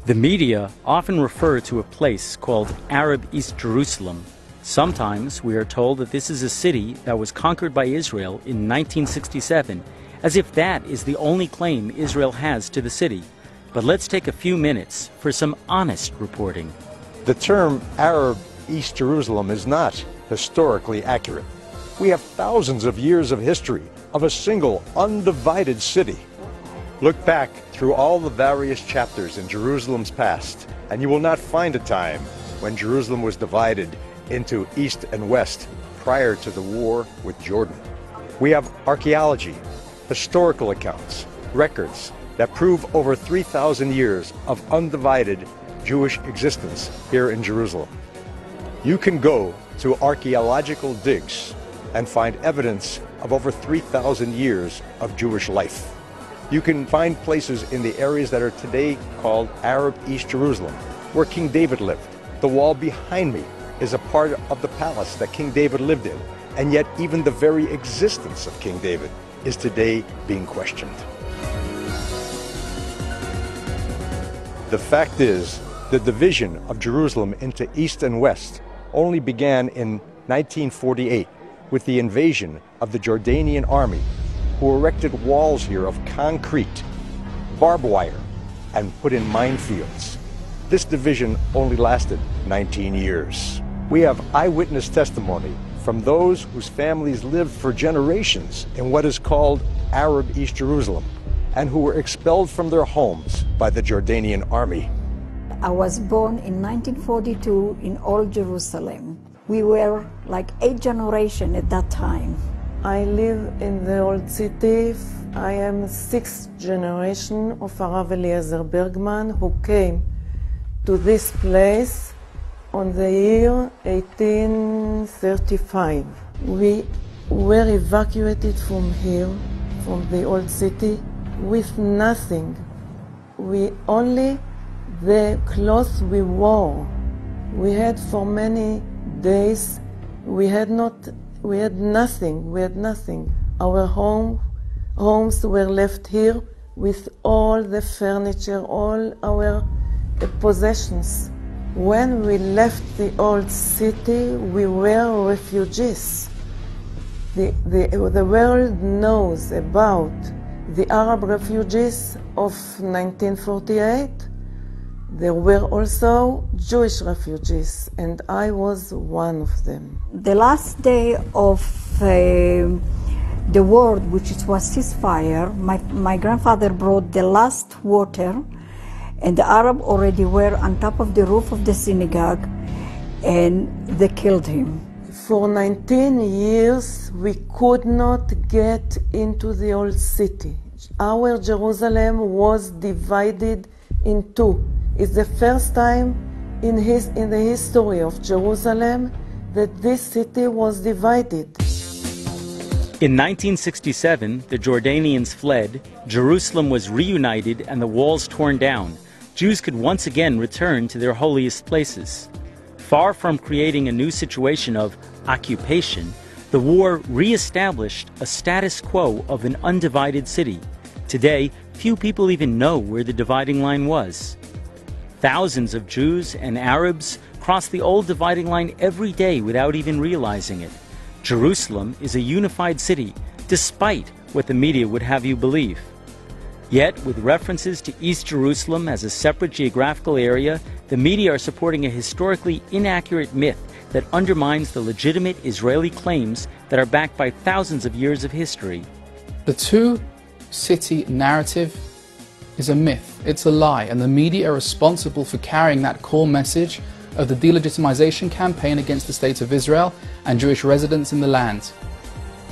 The media often refer to a place called Arab East Jerusalem. Sometimes we are told that this is a city that was conquered by Israel in 1967, as if that is the only claim Israel has to the city. But let's take a few minutes for some honest reporting. The term Arab East Jerusalem is not historically accurate. We have thousands of years of history of a single undivided city. Look back through all the various chapters in Jerusalem's past, and you will not find a time when Jerusalem was divided into east and west prior to the war with Jordan. We have archaeology, historical accounts, records that prove over 3,000 years of undivided Jewish existence here in Jerusalem. You can go to archaeological digs and find evidence of over 3,000 years of Jewish life. You can find places in the areas that are today called Arab East Jerusalem, where King David lived. The wall behind me is a part of the palace that King David lived in, and yet even the very existence of King David is today being questioned. The fact is, the division of Jerusalem into east and west only began in 1948 with the invasion of the Jordanian army, who erected walls here of concrete, barbed wire, and put in minefields. This division only lasted 19 years. We have eyewitness testimony from those whose families lived for generations in what is called Arab East Jerusalem, and who were expelled from their homes by the Jordanian army. I was born in 1942 in Old Jerusalem. We were like 8 generations at that time. I live in the old city. I am 6th generation of Arav Eliezer Bergman, who came to this place on the year 1835. We were evacuated from here, from the old city, with nothing. We only the clothes we wore. We had for many days, we had nothing. Our homes were left here with all the furniture, all our possessions. When we left the old city, we were refugees. The world knows about the Arab refugees of 1948. There were also Jewish refugees, and I was one of them. The last day of the war, which was ceasefire, my grandfather brought the last water, and the Arab already were on top of the roof of the synagogue, and they killed him. For 19 years, we could not get into the old city. Our Jerusalem was divided in two. It's the first time in the history of Jerusalem that this city was divided. In 1967, the Jordanians fled, Jerusalem was reunited and the walls torn down. Jews could once again return to their holiest places. Far from creating a new situation of occupation, the war re-established a status quo of an undivided city. Today, few people even know where the dividing line was. Thousands of Jews and Arabs cross the old dividing line every day without even realizing it. Jerusalem is a unified city, despite what the media would have you believe. Yet, with references to East Jerusalem as a separate geographical area, the media are supporting a historically inaccurate myth that undermines the legitimate Israeli claims that are backed by thousands of years of history. The two-city narrative is a myth, it's a lie, and the media are responsible for carrying that core message of the delegitimization campaign against the State of Israel and Jewish residents in the land.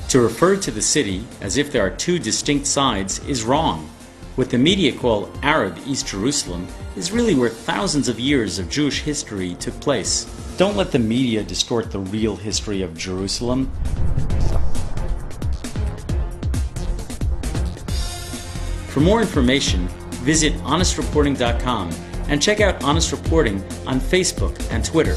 To refer to the city as if there are two distinct sides is wrong. What the media call Arab East Jerusalem is really where thousands of years of Jewish history took place. Don't let the media distort the real history of Jerusalem. For more information, visit honestreporting.com and check out Honest Reporting on Facebook and Twitter.